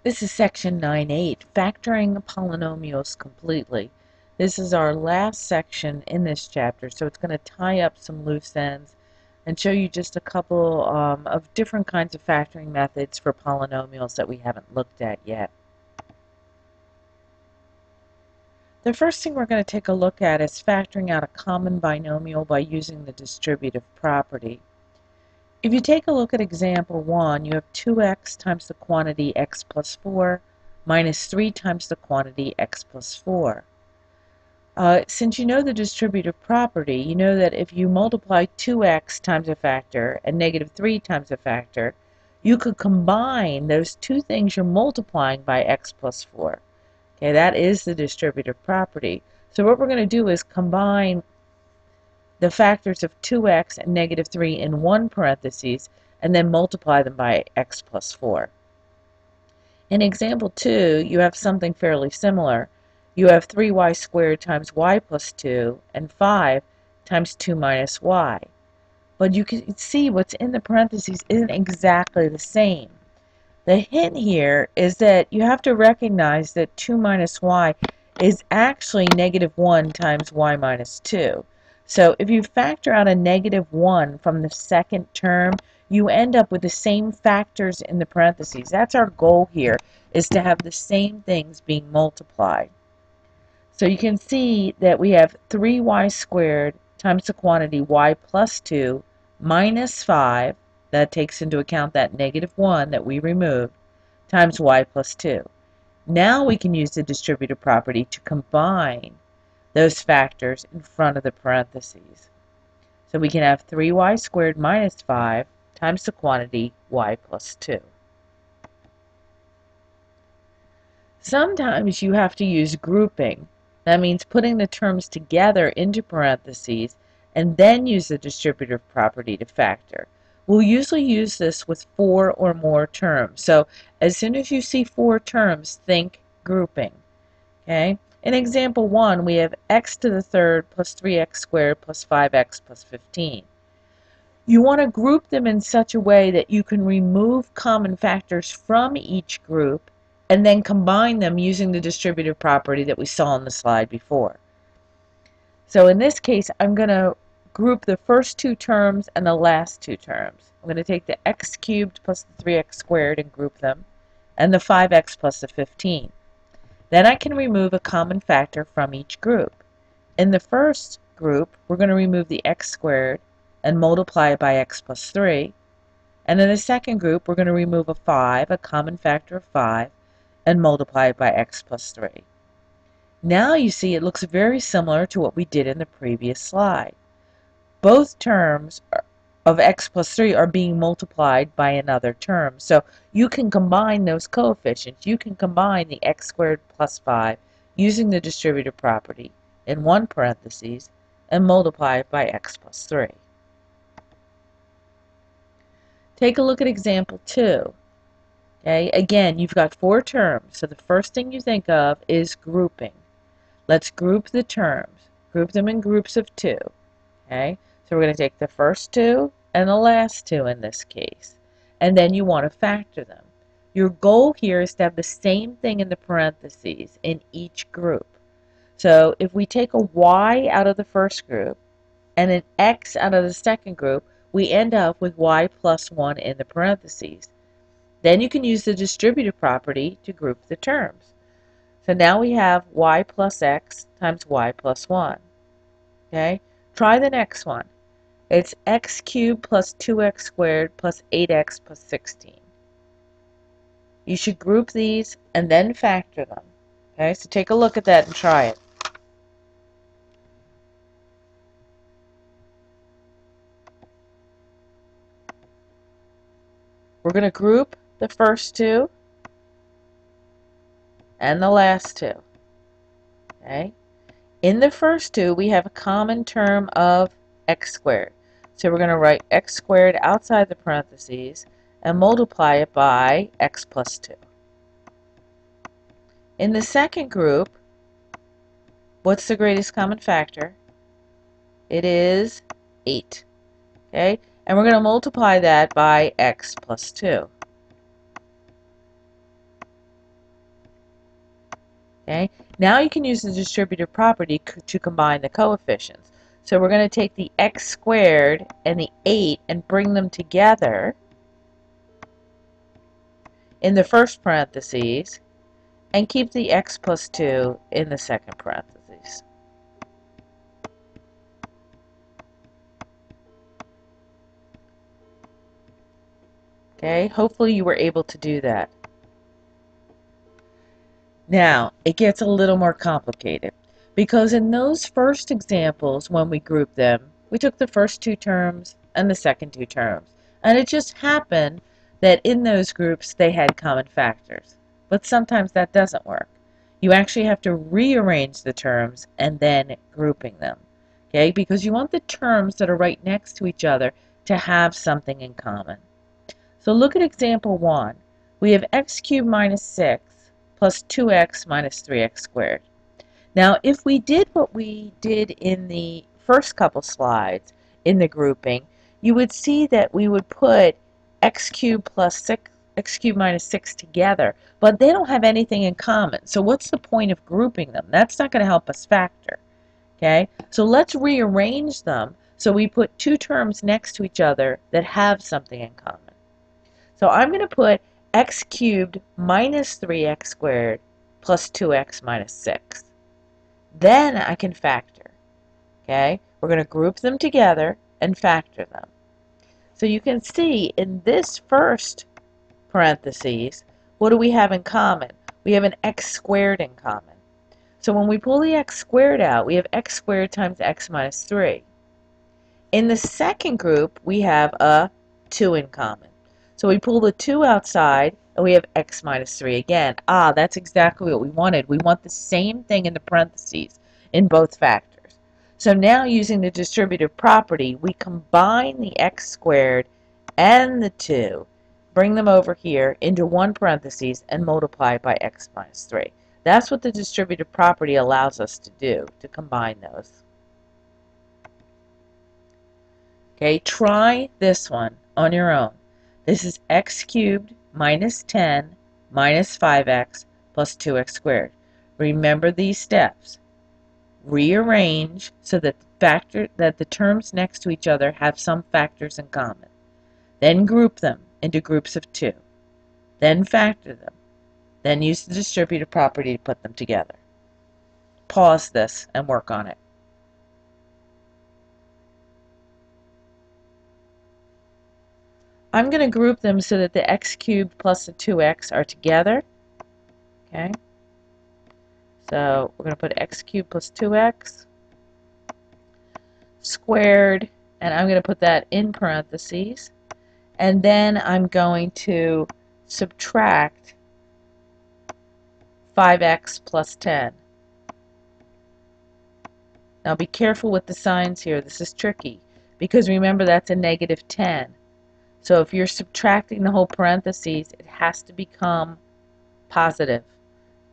This is section 9.8, factoring polynomials completely. This is our last section in this chapter, so it's going to tie up some loose ends and show you just a couple of different kinds of factoring methods for polynomials that we haven't looked at yet. The first thing we're going to take a look at is factoring out a common binomial by using the distributive property. If you take a look at example 1, you have 2x times the quantity x plus 4 minus 3 times the quantity x plus 4. Since you know the distributive property, you know that if you multiply 2x times a factor and negative 3 times a factor, you could combine those two things you're multiplying by x plus 4. Okay, that is the distributive property. So what we're going to do is combine the factors of 2x and negative 3 in one parenthesis, and then multiply them by x plus 4. In example 2, you have something fairly similar. You have 3y squared times y plus 2 and 5 times 2 minus y. But you can see what's in the parentheses isn't exactly the same. The hint here is that you have to recognize that 2 minus y is actually negative 1 times y minus 2. So if you factor out a negative 1 from the second term, you end up with the same factors in the parentheses. That's our goal here, is to have the same things being multiplied. So you can see that we have 3y squared times the quantity y plus 2 minus 5, that takes into account that negative 1 that we removed, times y plus 2. Now we can use the distributive property to combine those factors in front of the parentheses. So we can have 3y squared minus 5 times the quantity y plus 2. Sometimes you have to use grouping. That means putting the terms together into parentheses and then use the distributive property to factor. We'll usually use this with 4 or more terms. So as soon as you see 4 terms, think grouping. Okay? In example 1, we have x to the third plus 3x squared plus 5x plus 15. You want to group them in such a way that you can remove common factors from each group and then combine them using the distributive property that we saw on the slide before. So in this case, I'm going to group the first two terms and the last two terms. I'm going to take the x cubed plus the 3x squared and group them, and the 5x plus the 15. Then I can remove a common factor from each group. In the first group, we're going to remove the x squared and multiply it by x plus 3. And in the second group, we're going to remove a 5, a common factor of 5, and multiply it by x plus 3. Now you see it looks very similar to what we did in the previous slide. Both terms of x plus 3 are being multiplied by another term. So you can combine those coefficients. You can combine the x squared plus 5 using the distributive property in one parenthesis and multiply it by x plus 3. Take a look at example 2. Okay, again, you've got 4 terms, so the first thing you think of is grouping. Let's group the terms. Group them in groups of 2. Okay, so we're going to take the first 2 and the last 2 in this case, and then you want to factor them. Your goal here is to have the same thing in the parentheses in each group. So if we take a y out of the first group and an x out of the second group, we end up with y plus 1 in the parentheses. Then you can use the distributive property to group the terms. So now we have y plus x times y plus 1. Okay? Try the next one. It's x cubed plus 2x squared plus 8x plus 16. You should group these and then factor them. Okay? So take a look at that and try it. We're going to group the first 2 and the last 2. Okay? In the first 2, we have a common term of x squared. So we're going to write x squared outside the parentheses and multiply it by x plus 2. In the second group, what's the greatest common factor? It is 8. Okay? And we're going to multiply that by x plus 2. Okay, now you can use the distributive property to combine the coefficients. So we're going to take the x squared and the 8 and bring them together in the first parentheses and keep the x plus 2 in the second parentheses. Okay, hopefully you were able to do that. Now, it gets a little more complicated because in those first examples, when we grouped them, we took the first two terms and the second two terms. And it just happened that in those groups, they had common factors. But sometimes that doesn't work. You actually have to rearrange the terms and then grouping them. Okay, because you want the terms that are right next to each other to have something in common. So look at example 1. We have x cubed minus 6 plus 2x minus 3x squared. Now, if we did what we did in the first couple slides in the grouping, you would see that we would put x cubed plus 6, x cubed minus 6 together, but they don't have anything in common. So what's the point of grouping them? That's not going to help us factor. Okay, so let's rearrange them so we put two terms next to each other that have something in common. So I'm going to put x cubed minus 3x squared plus 2x minus 6. Then I can factor. Okay, we're going to group them together and factor them. So you can see in this first parentheses, what do we have in common? We have an x squared in common. So when we pull the x squared out, we have x squared times x minus 3. In the second group, we have a 2 in common. So we pull the 2 outside, and we have x minus 3 again. Ah, that's exactly what we wanted. We want the same thing in the parentheses in both factors. So now using the distributive property, we combine the x squared and the 2, bring them over here into one parentheses, and multiply by x minus 3. That's what the distributive property allows us to do, to combine those. Okay, try this one on your own. This is x cubed minus 10 minus 5x plus 2x squared. Remember these steps. Rearrange so that the terms next to each other have some factors in common. Then group them into groups of 2. Then factor them. Then use the distributive property to put them together. Pause this and work on it. I'm going to group them so that the x cubed plus the 2x are together. Okay. So we're going to put x cubed plus 2x squared, and I'm going to put that in parentheses. And then I'm going to subtract 5x plus 10. Now be careful with the signs here. This is tricky because remember that's a negative 10. So if you're subtracting the whole parentheses, it has to become positive.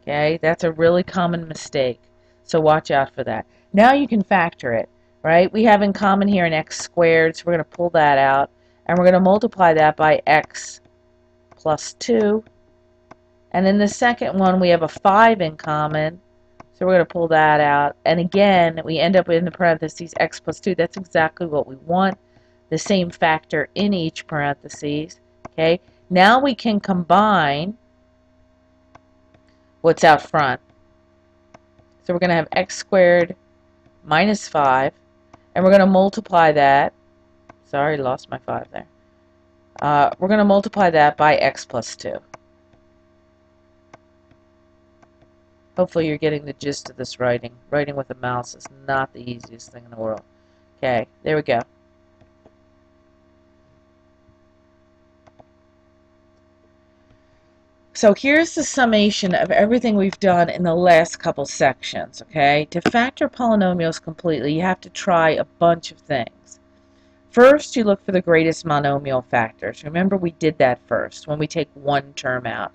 Okay, that's a really common mistake. So watch out for that. Now you can factor it, right? We have in common here an x squared, so we're going to pull that out. And we're going to multiply that by x plus 2. And in the second one, we have a 5 in common. So we're going to pull that out. And again, we end up in the parentheses x plus 2. That's exactly what we want. The same factor in each parentheses. Okay. Now we can combine what's out front. So we're going to have x squared minus 5. And we're going to multiply that. Sorry, lost my 5 there. We're going to multiply that by x plus 2. Hopefully you're getting the gist of this writing. Writing with a mouse is not the easiest thing in the world. Okay, there we go. So here's the summation of everything we've done in the last couple sections, okay? To factor polynomials completely, you have to try a bunch of things. First, you look for the greatest monomial factors. Remember, we did that first when we take one term out.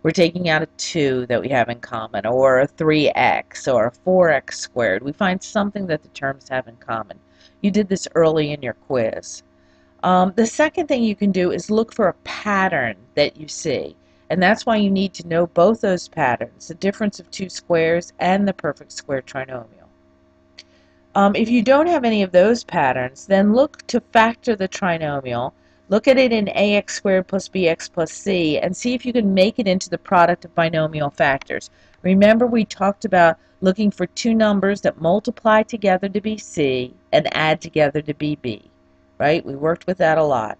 We're taking out a 2 that we have in common, or a 3x, or a 4x squared. We find something that the terms have in common. You did this early in your quiz. The second thing you can do is look for a pattern that you see. And that's why you need to know both those patterns, the difference of two squares and the perfect square trinomial. If you don't have any of those patterns, then look to factor the trinomial. Look at it in ax squared plus bx plus c and see if you can make it into the product of binomial factors. Remember, we talked about looking for two numbers that multiply together to be c and add together to be b, right? We worked with that a lot.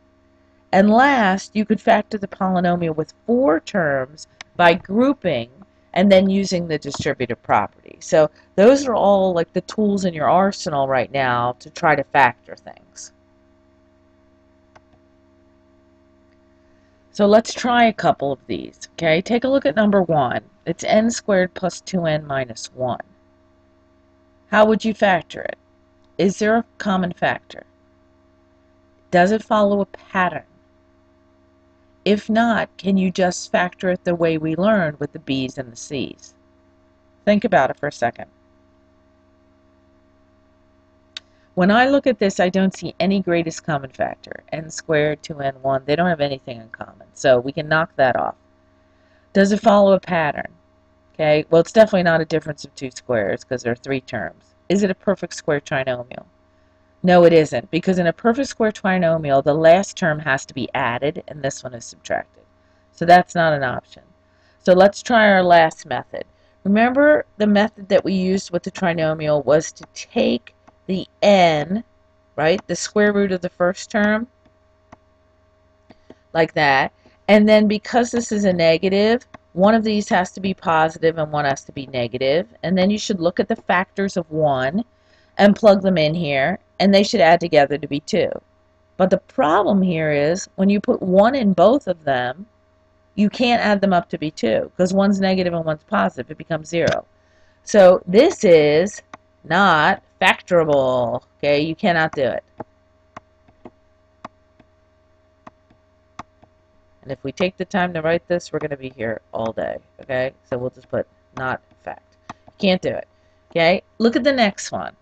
And last, you could factor the polynomial with four terms by grouping and then using the distributive property. So those are all like the tools in your arsenal right now to try to factor things. So let's try a couple of these, okay? Take a look at number 1. It's n squared plus 2n minus 1. How would you factor it? Is there a common factor? Does it follow a pattern? If not, can you just factor it the way we learned with the b's and the c's? Think about it for a second. When I look at this, I don't see any greatest common factor. N squared, 2n, 1, they don't have anything in common. So we can knock that off. Does it follow a pattern? Okay, well, it's definitely not a difference of two squares because there are three terms. Is it a perfect square trinomial? No, it isn't, because in a perfect square trinomial, the last term has to be added, and this one is subtracted. So that's not an option. So let's try our last method. Remember, the method that we used with the trinomial was to take the n, right, the square root of the first term, like that, and then because this is a negative, one of these has to be positive and one has to be negative, and then you should look at the factors of 1 and plug them in here, and they should add together to be 2. But the problem here is when you put 1 in both of them, you can't add them up to be 2 because one's negative and one's positive. It becomes 0. So this is not factorable. Okay, you cannot do it. And if we take the time to write this, we're going to be here all day. Okay, so we'll just put not fact. You can't do it. Okay, look at the next one.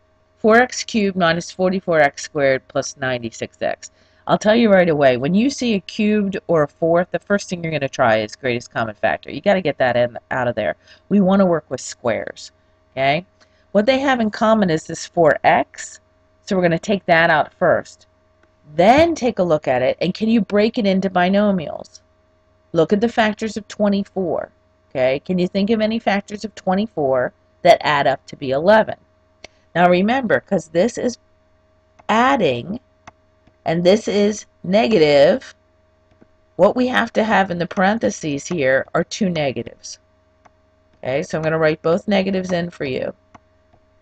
4x cubed minus 44x squared plus 96x. I'll tell you right away, when you see a cubed or a fourth, the first thing you're going to try is greatest common factor. You got to get that out of there. We want to work with squares. Okay? What they have in common is this 4x, so we're going to take that out first. Then take a look at it, and can you break it into binomials? Look at the factors of 24. Okay? Can you think of any factors of 24 that add up to be 11? Now remember, because this is adding and this is negative, what we have to have in the parentheses here are two negatives. Okay, so I'm going to write both negatives in for you.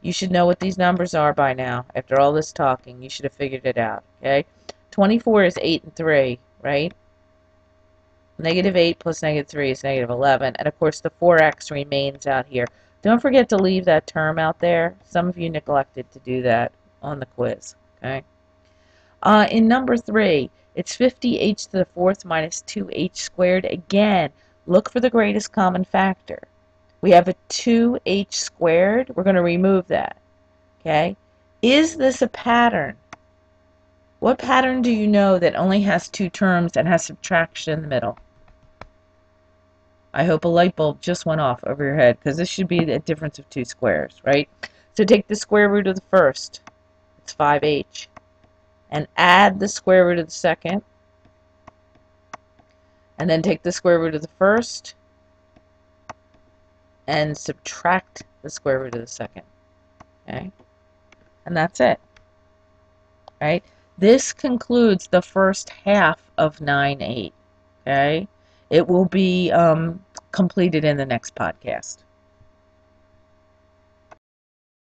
You should know what these numbers are by now. After all this talking, you should have figured it out. Okay, 24 is 8 and 3, right? Negative 8 plus negative 3 is negative 11. And of course, the 4x remains out here. Don't forget to leave that term out there. Some of you neglected to do that on the quiz. Okay. In number 3, it's 50h to the 4th minus 2h squared. Again, look for the greatest common factor. We have a 2h squared. We're going to remove that. Okay. Is this a pattern? What pattern do you know that only has two terms and has subtraction in the middle? I hope a light bulb just went off over your head, because this should be a difference of two squares, right? So take the square root of the first, it's 5h, and add the square root of the second, and then take the square root of the first, and subtract the square root of the second, okay? And that's it, right? This concludes the first half of 9-8, okay? It will be completed in the next podcast.